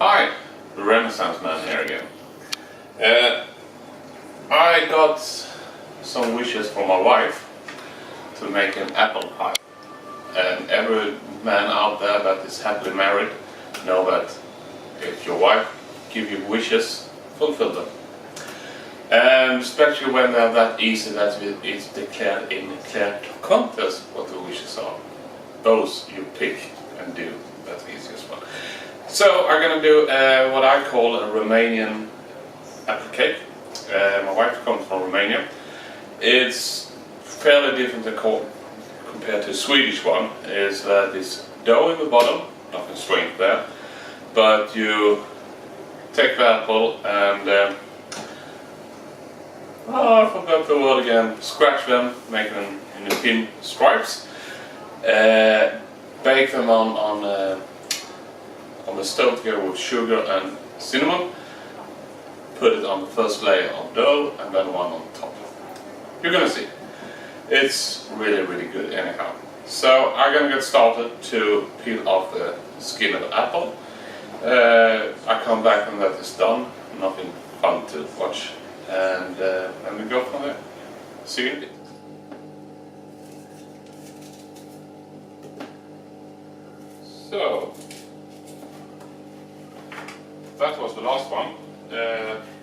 Hi, the Renaissance Man here again. I got some wishes from my wife to make an apple pie. And every man out there that is happily married know that if your wife gives you wishes, fulfill them. And especially when they're that easy that it's declared in clear contest what the wishes are. Those you pick and do. That's the easiest one. So I'm gonna do what I call a Romanian apple cake. My wife comes from Romania. It's fairly different compared to a Swedish one. Is that it's dough in the bottom, nothing strange there. But you take the apple and I forgot the word again. Scratch them, make them in thin stripes. Bake them on the stove together with sugar and cinnamon. Put it on the first layer of dough and then one on top. You're gonna see. It's really good anyhow. So I'm gonna get started to peel off the skin of the apple. I come back when that is done. Nothing fun to watch. And we go from there. See you in a bit. So that was the last one.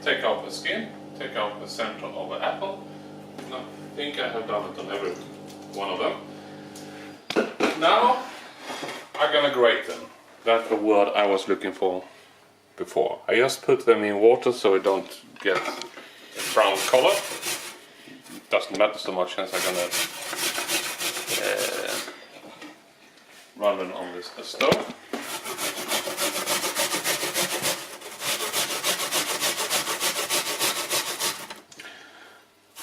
Take out the skin, take out the center of the apple. I think I have done it on every one of them. Now I'm gonna grate them. That's the word I was looking for before. I just put them in water so it don't get a brown color. Doesn't matter so much as I'm gonna run them on this stove.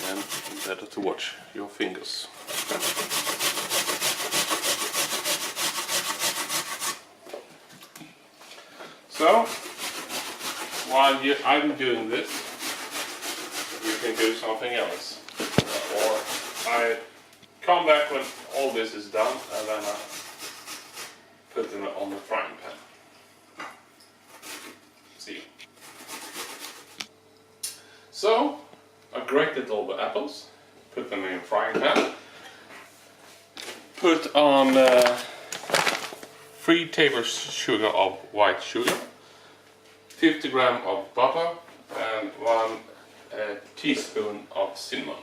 And better to watch your fingers. So while I'm doing this, you can do something else. Or I come back when all this is done and then I put them on the frying pan. See. So I grated all the apples, put them in a frying pan, put on 3 tablespoons of white sugar, 50 grams of butter and 1 teaspoon of cinnamon.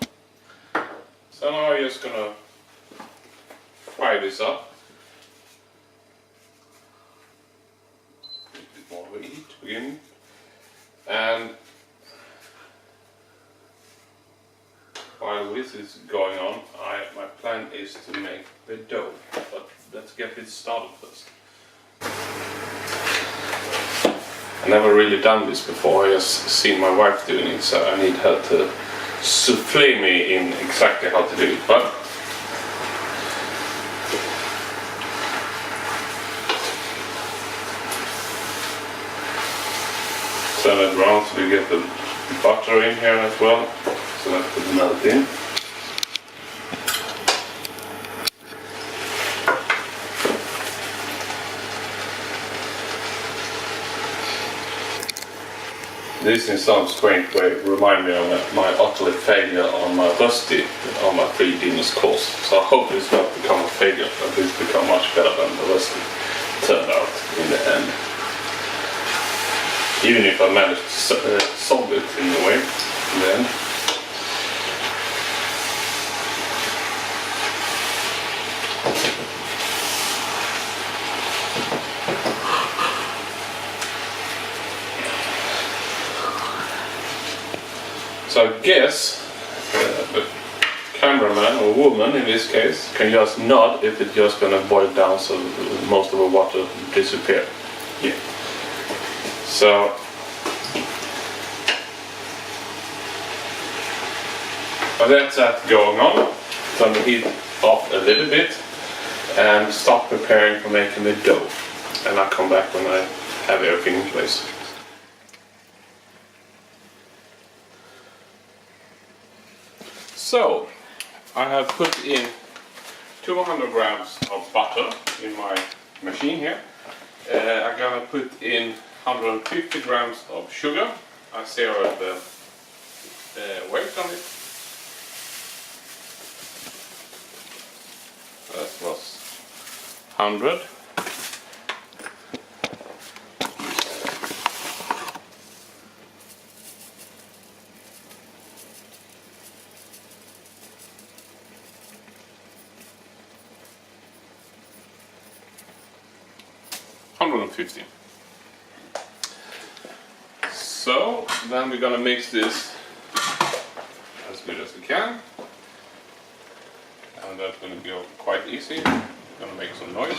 So now I'm just gonna fry this up. A bit more of heat to begin. And while this is going on, my plan is to make the dough. But let's get it started first. I've never really done this before, I just seen my wife doing it, so I need her to souffle me in exactly how to do it. But turn it around so we get the butter in here as well. So let's put the melt in. This in some strange way remind me of my utterly failure on my Rusty on my 3 dinners course. So I hope it's not become a failure, but it's become much better than the Rusty turned out in the end. Even if I managed to solve it in a way in the end. So I guess the cameraman or woman in this case can just nod if it's just gonna boil down so most of the water disappear. Yeah. So that's that going on. Turn the heat off a little bit and start preparing for making the dough. And I'll come back when I have everything in place. So I have put in 200 grams of butter in my machine here. I'm gonna put in 150 grams of sugar. I zeroed the weight on it. That was 100. So then we're gonna mix this as good as we can, and that's gonna go quite easy. Gonna make some noise.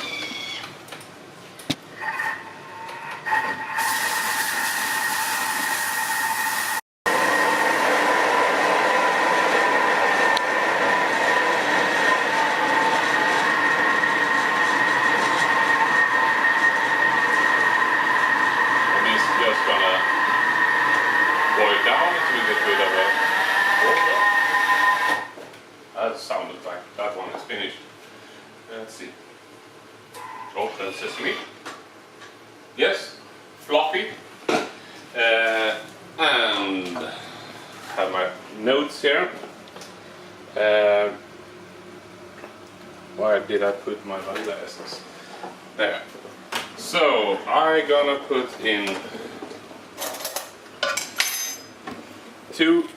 Just gonna boil down until we get rid of the water. That sounded like that one is finished. Let's see. Open sesame. Yes, fluffy. And have my notes here. Where did I put my vanilla essence? There. So I'm gonna put in 2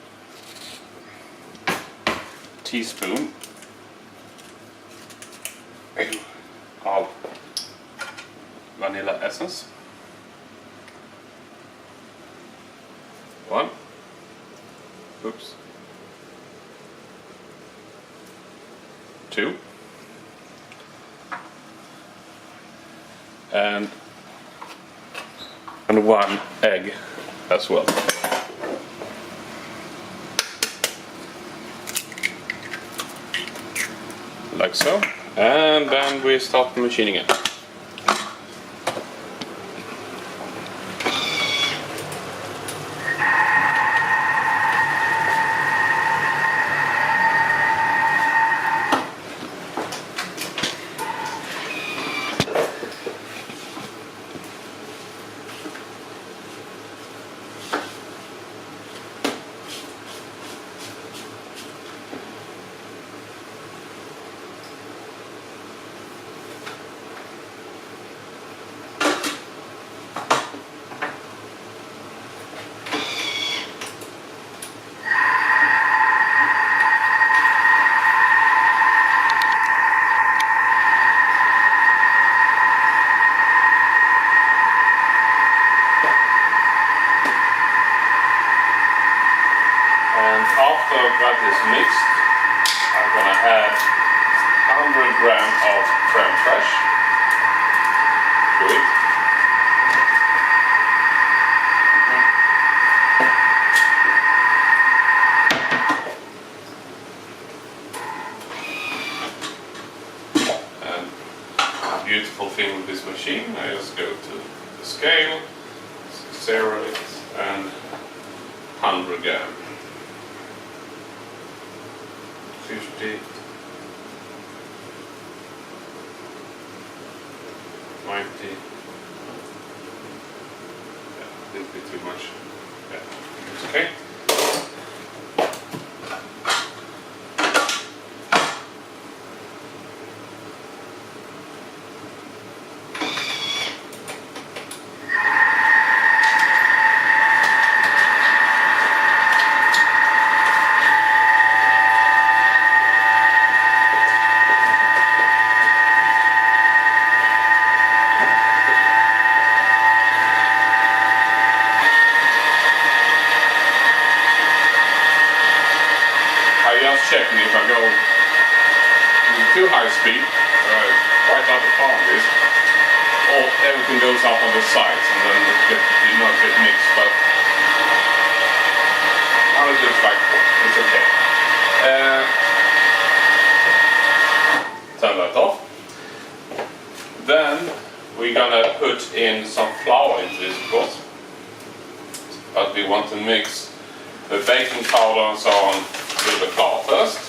teaspoons of vanilla essence. 1. Oops. 2. And 1 egg as well. Like so. And then we start machining it. After that is mixed, I'm gonna add 100 grams of creme fraiche to it. And the beautiful thing with this machine, I just go to the scale, zero it, and 100 grams. 50, 90, yeah, a little bit too much, yeah, it's okay. Checking if I go too high speed, quite out of power this, or everything goes up on the sides and then it not get mixed, but now it looks like it's okay. Turn that off. Then we're gonna put in some flour into this, of course, but we want to mix the baking powder and so on with the flour first.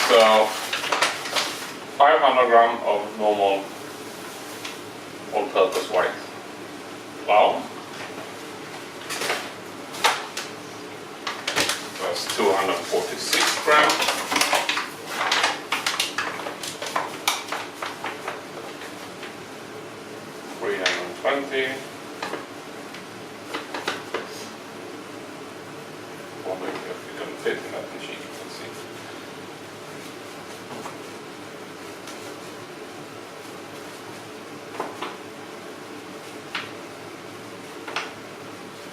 So 500 grams of normal all all-purpose white flour. That's 246 grams. Wondering if we can fit in that machine. Let's see.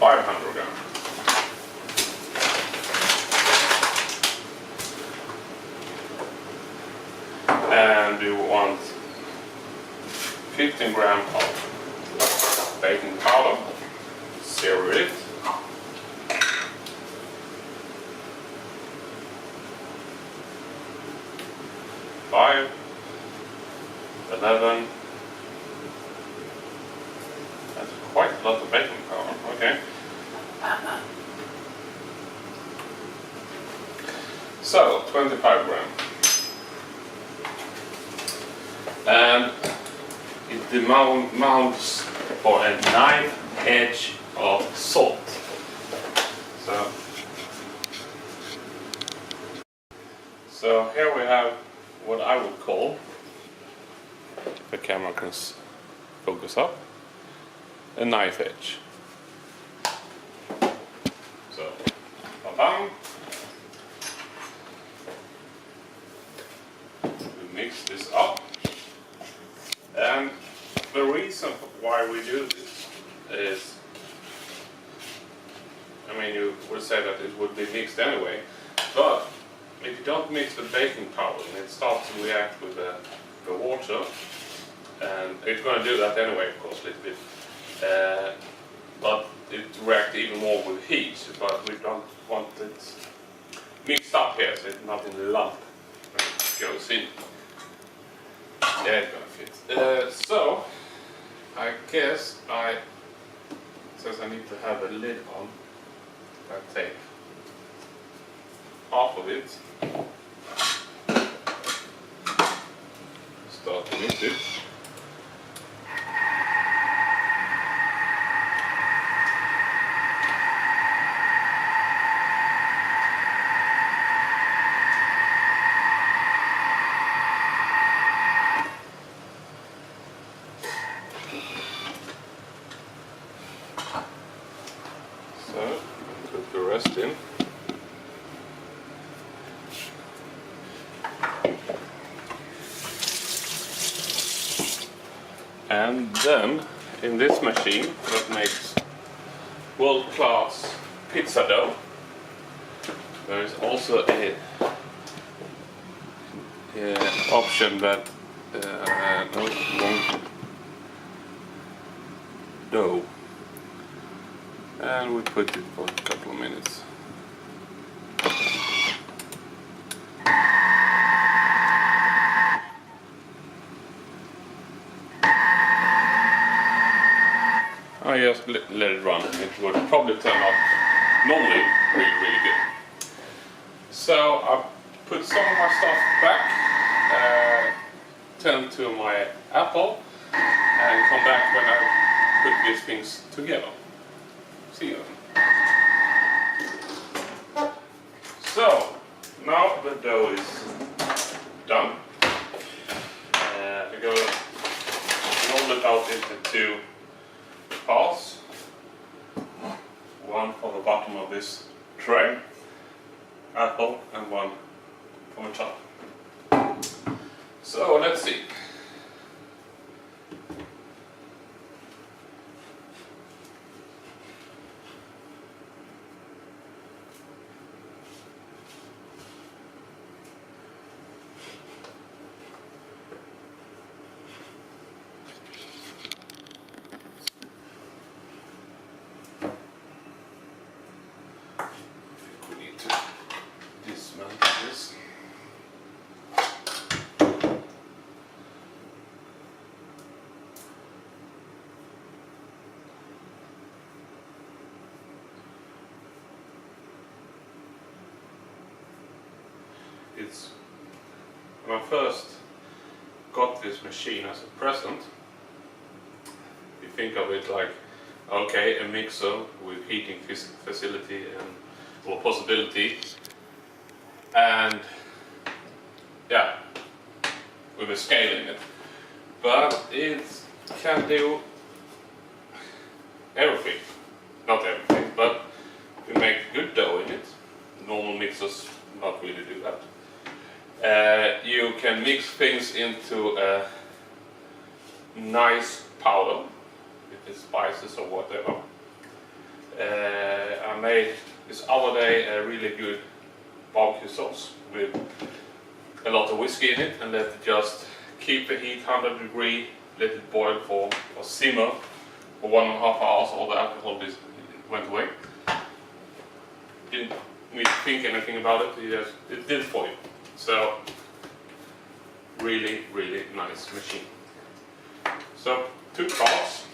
$500 and we want 15 grams of baking powder. Zero it. Five, 11. That's quite a lot of baking powder. Okay. So 25 grams. And it amounts for a 9 edge of salt. So here we have what I would call, if the camera can focus up, a knife edge. So, ba-bam. We mix this up, and the reason why we do this is, I mean, you would say that it would be mixed anyway, but if you don't mix the baking powder and it starts to react with the water, and it's going to do that anyway, of course, a little bit, but it reacts even more with heat, but we don't want it mixed up here, so it's not in the lump when it goes in. Yeah, it's going to fit. So, I guess since I need to have a lid on, I take half of it, start to mix it. So, put the rest in. And then, in this machine that makes world-class pizza dough, there is also a option that no, wrong dough, and we put it for a couple of minutes. I just let it run. It would probably turn out normally really good. So I put some of my stuff back, turn to my apple, and come back when I put these things together. See you then. So now the dough is done. We go roll it out into two parts. One for the bottom of this tray, apple, and one for the top. So let's see. It's when I first got this machine as a present, think of it like, okay, a mixer with heating facility and or possibility, and yeah, with a scale in it, but it can do everything. Not everything, but we make good dough in it. Normal mixers not really do that. You can mix things into a nice powder, if it's spices or whatever. I made this other day a really good barbecue sauce with a lot of whiskey in it, and let it just keep the heat 100 degrees, let it boil for or simmer for 1.5 hours. All the alcohol went away. Didn't need to think anything about it. It did it for you. So really, really nice machine. So 2 cards.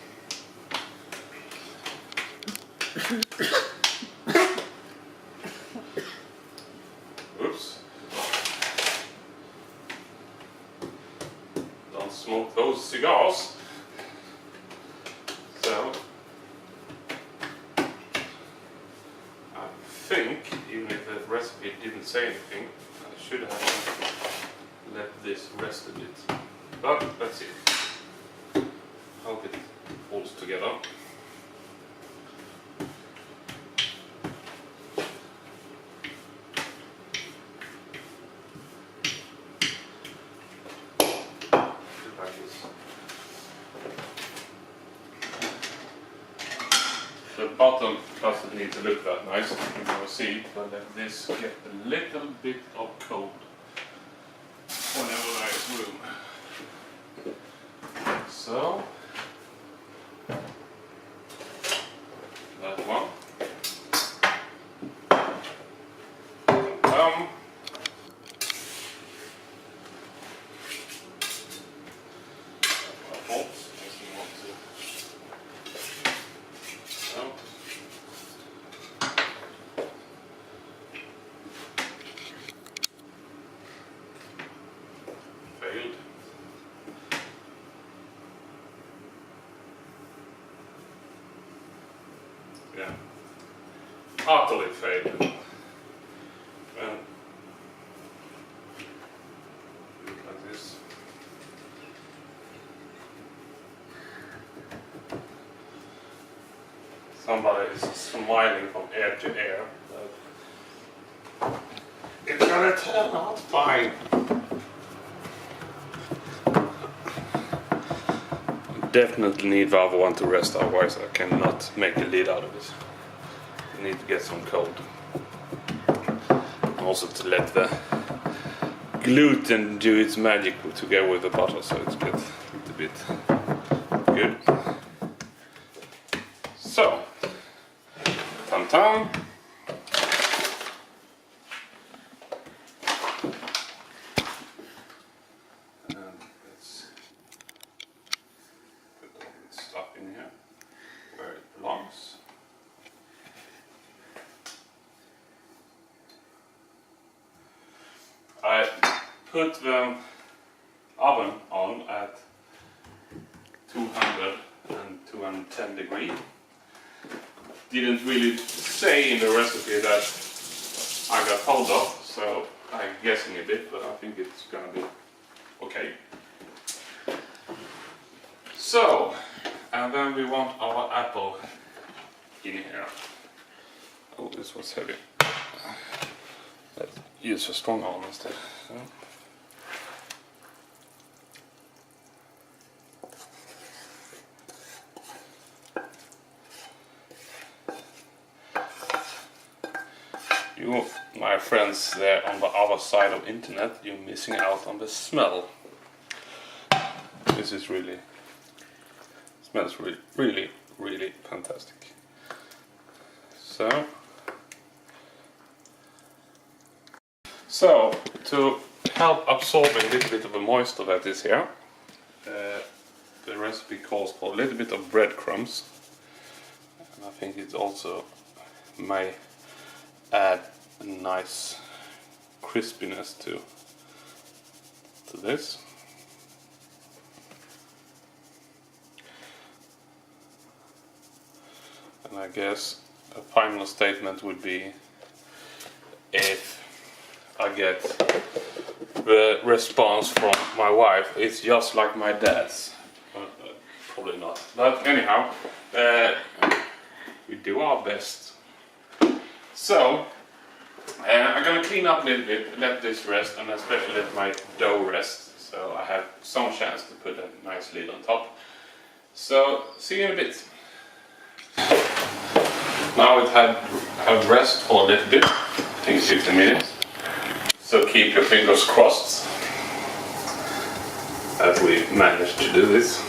Oops. Don't smoke those cigars. So I think, even if the recipe didn't say anything, I should have let this rest a bit. But let's see. Hope it holds together. The bottom doesn't need to look that nice, you can see, but let this get a little bit of cold whenever there is room. So that one. Failed. Yeah, utterly failed. Well, do it like this. Somebody is smiling from ear to ear. It's gonna turn out fine. Definitely need the other one to rest, otherwise I cannot make a lid out of it. I need to get some cold. Also to let the gluten do its magic together with the butter, so it gets a little bit good. So, tam-tam. I put the oven on at 200 and 210 degrees. Didn't really say in the recipe that I got hold of, so I'm guessing a bit, but I think it's gonna be okay. So, and then we want our apple in here. Oh, this was heavy. Let's use a strong arm instead. So. You, my friends there on the other side of internet, you're missing out on the smell. This is really, smells really fantastic. So, to help absorb a little bit of the moisture that is here, the recipe calls for a little bit of breadcrumbs, and I think it also may add a nice crispiness to this. And I guess a final statement would be, if I get the response from my wife, it's just like my dad's. Probably not. But anyhow, we do our best. So, I'm gonna clean up a little bit, let this rest, and especially let my dough rest, so I have some chance to put a nice lid on top. So, see you in a bit. Now it had rest for a little bit, I think 15 minutes. So keep your fingers crossed that we managed to do this.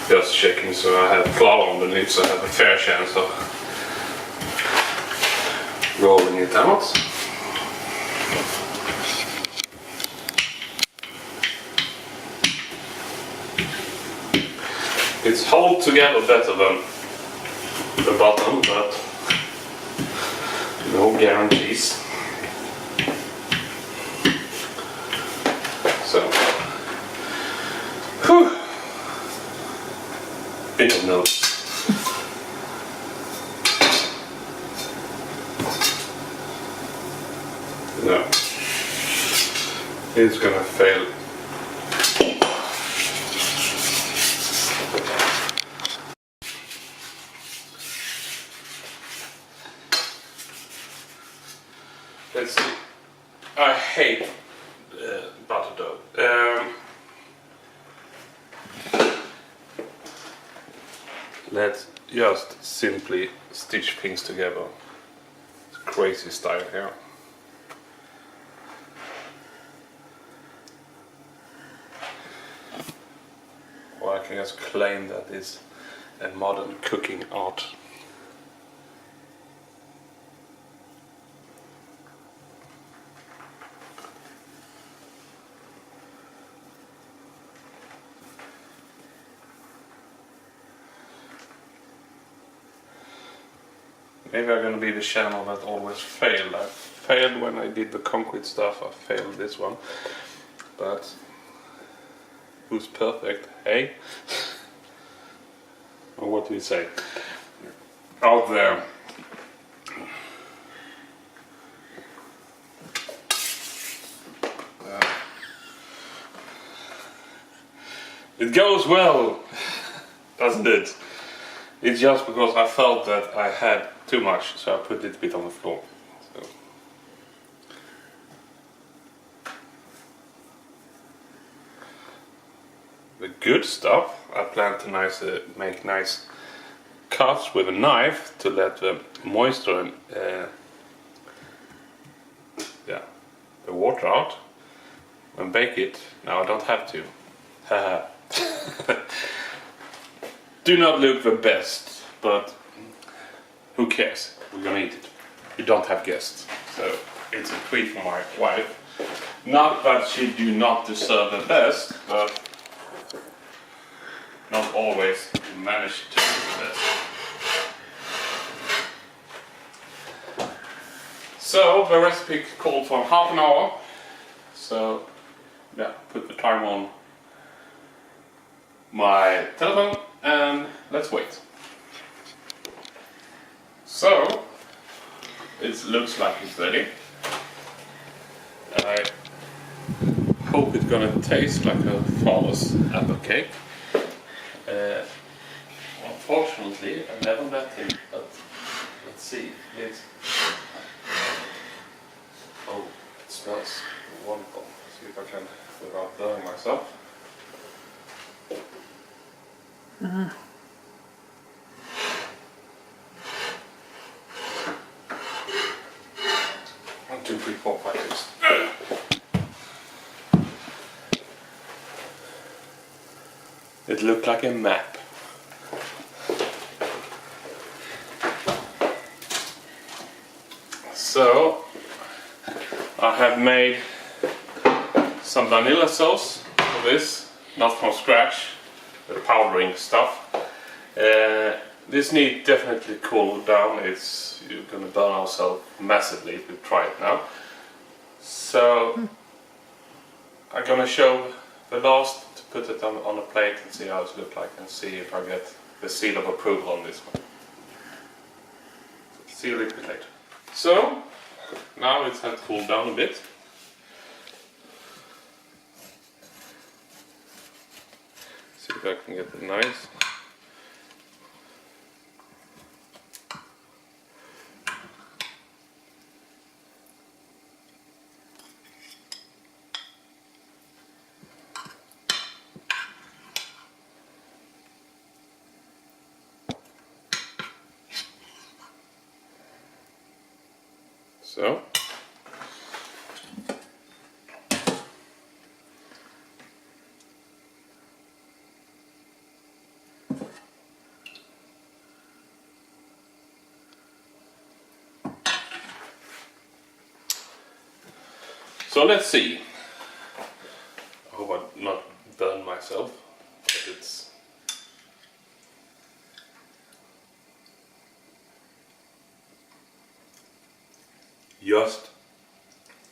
Just checking so I have flour underneath, so I have a fair chance of rolling it out. It's held together better than the bottom, but no guarantees. So, whew. Bit of notes. No, it's gonna fail. Let's see. I hate butter dough. Let's just simply stitch things together. It's crazy style here. Or I can just claim that it's a modern cooking art. Maybe I'm gonna be the channel that always failed. I failed when I did the concrete stuff, I failed this one. But who's perfect, hey? Or what do you say? Out there. It goes well, doesn't it? It's just because I felt that I had too much, so I put a little bit on the floor. So. The good stuff, I plan to make nice cuts with a knife to let the moisture and the water out and bake it. Now I don't have to. Haha. Do not look the best, but who cares? We're gonna eat it. We don't have guests, so it's a treat for my wife. Not that she do not deserve the best, but not always manage to do the best. So the recipe called for half an hour. So yeah, put the time on my telephone and let's wait. So it looks like it's ready. I hope it's gonna taste like a father's apple cake. Unfortunately, I never met him, but let's see. Oh, it smells wonderful. See if I can, without burning myself. Uh-huh. 1, 2, 3, 4, 5, 6. It looked like a map. So I have made some vanilla sauce for this, not from scratch, the powdering stuff. This needs definitely cool down. You're gonna burn ourselves massively if we try it now. So I'm gonna show the last to put it on a plate and see how it looks like, and see if I get the seal of approval on this one. See you a little bit later. So now it's had cooled down a bit. See if I can get it nice. So let's see. I hope I not burn myself, but it's just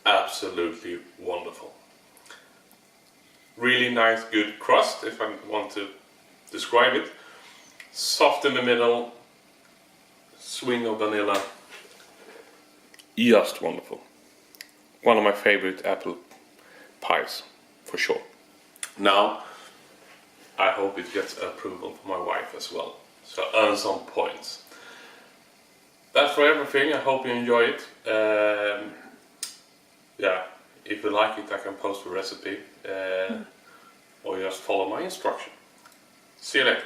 absolutely wonderful. Really nice, good crust, if I want to describe it. Soft in the middle, swing of vanilla. Just wonderful. One of my favorite apple pies, for sure. Now, I hope it gets approval from my wife as well, so earn some points. That's for everything. I hope you enjoy it. Yeah, if you like it, I can post a recipe or just follow my instruction. See you later.